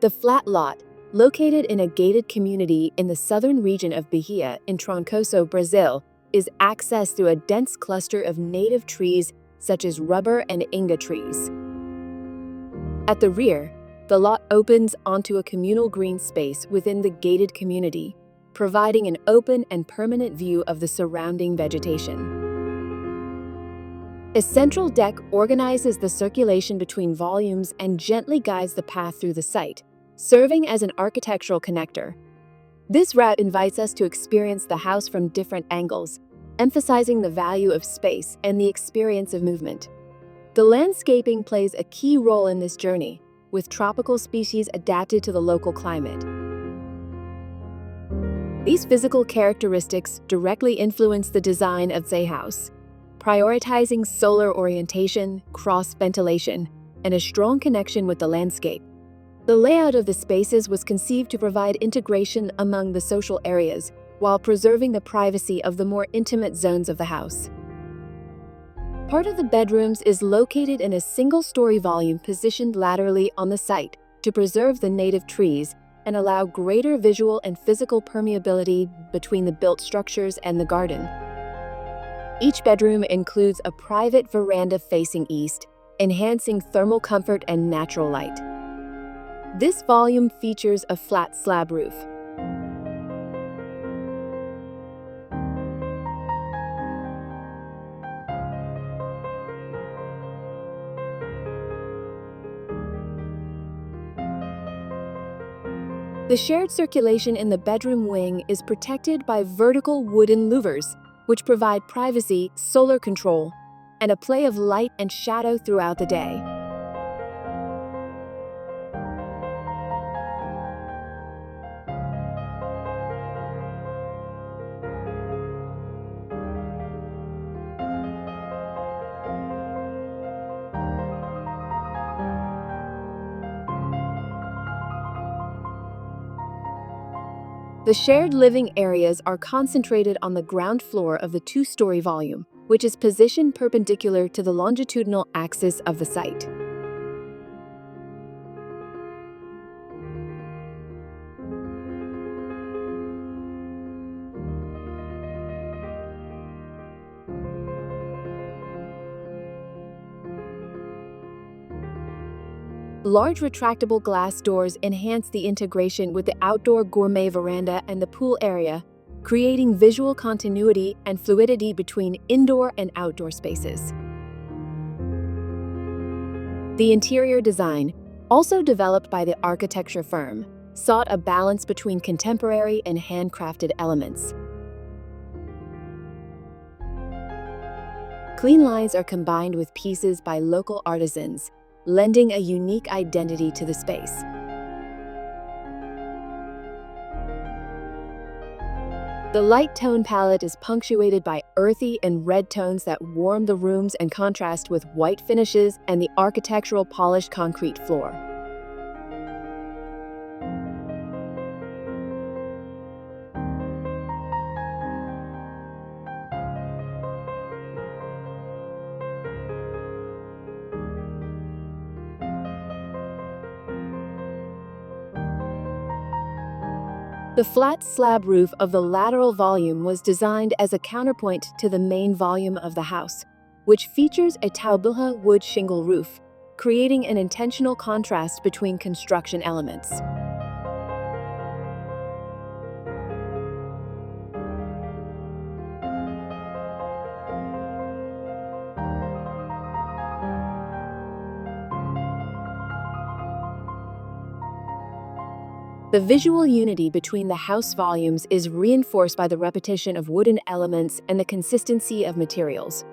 The flat lot, located in a gated community in the southern region of Bahia in Trancoso, Brazil, is accessed through a dense cluster of native trees such as rubber and inga trees. At the rear, the lot opens onto a communal green space within the gated community, providing an open and permanent view of the surrounding vegetation. A central deck organizes the circulation between volumes and gently guides the path through the site, serving as an architectural connector. This route invites us to experience the house from different angles, emphasizing the value of space and the experience of movement. The landscaping plays a key role in this journey, with tropical species adapted to the local climate. These physical characteristics directly influence the design of the house, prioritizing solar orientation, cross-ventilation, and a strong connection with the landscape. The layout of the spaces was conceived to provide integration among the social areas while preserving the privacy of the more intimate zones of the house. Part of the bedrooms is located in a single-story volume positioned laterally on the site to preserve the native trees and allow greater visual and physical permeability between the built structures and the garden. Each bedroom includes a private veranda facing east, enhancing thermal comfort and natural light. This volume features a flat slab roof. The shared circulation in the bedroom wing is protected by vertical wooden louvers, which provide privacy, solar control, and a play of light and shadow throughout the day. The shared living areas are concentrated on the ground floor of the two-story volume, which is positioned perpendicular to the longitudinal axis of the site. Large retractable glass doors enhance the integration with the outdoor gourmet veranda and the pool area, creating visual continuity and fluidity between indoor and outdoor spaces. The interior design, also developed by the architecture firm, sought a balance between contemporary and handcrafted elements. Clean lines are combined with pieces by local artisans, lending a unique identity to the space. The light tone palette is punctuated by earthy and red tones that warm the rooms and contrast with white finishes and the architectural polished concrete floor. The flat slab roof of the lateral volume was designed as a counterpoint to the main volume of the house, which features a taubulha wood shingle roof, creating an intentional contrast between construction elements. The visual unity between the house volumes is reinforced by the repetition of wooden elements and the consistency of materials.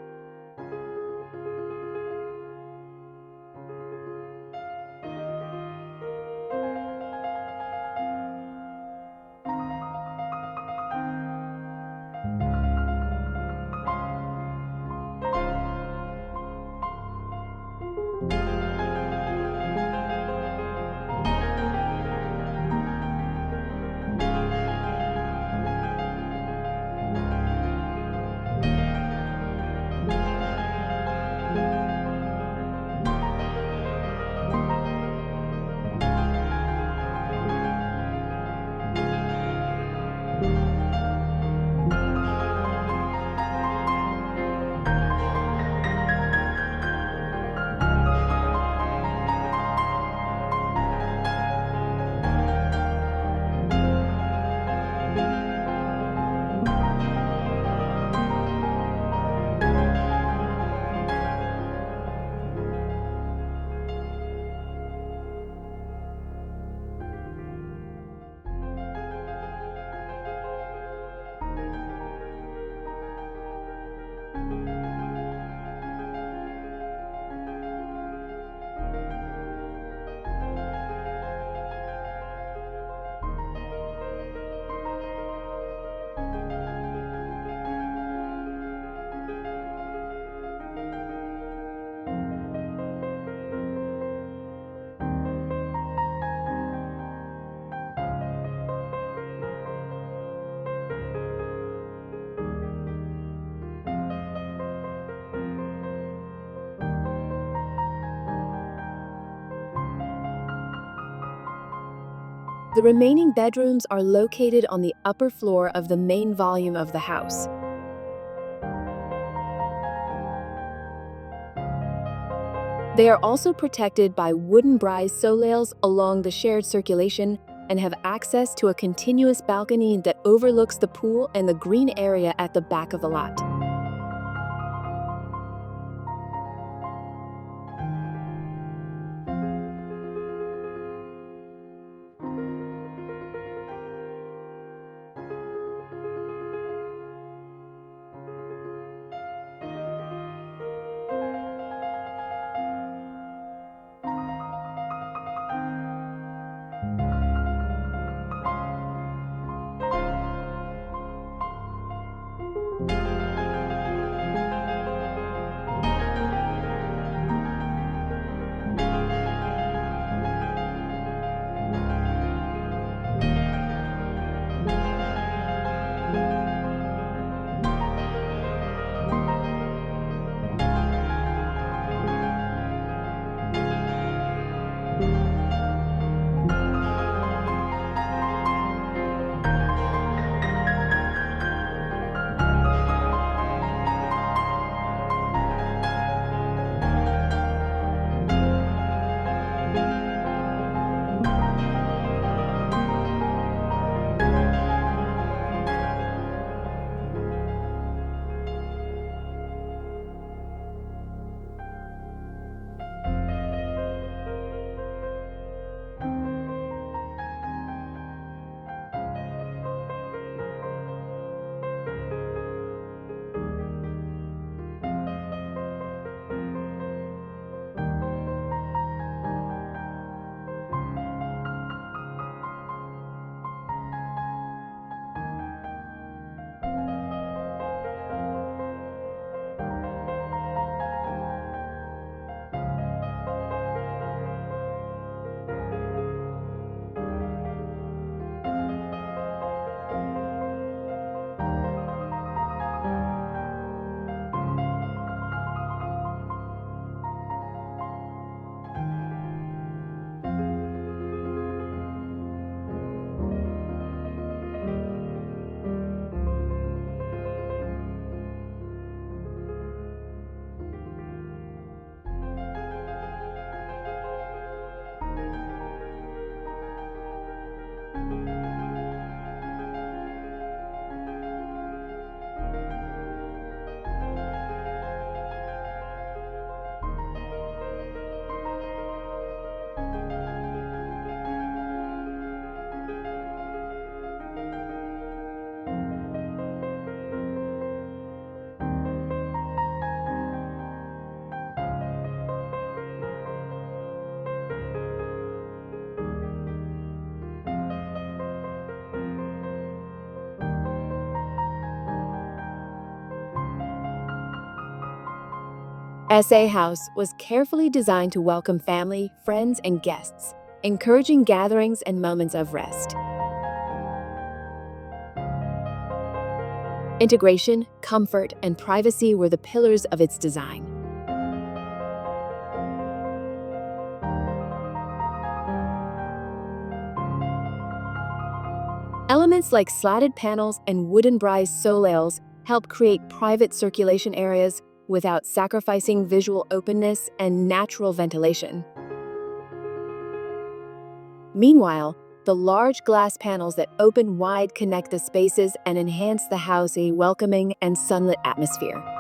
The remaining bedrooms are located on the upper floor of the main volume of the house. They are also protected by wooden brise soleils along the shared circulation and have access to a continuous balcony that overlooks the pool and the green area at the back of the lot. SA House was carefully designed to welcome family, friends, and guests, encouraging gatherings and moments of rest. Integration, comfort, and privacy were the pillars of its design. Elements like slatted panels and wooden brise soleils help create private circulation areas without sacrificing visual openness and natural ventilation. Meanwhile, the large glass panels that open wide connect the spaces and enhance the house a welcoming and sunlit atmosphere.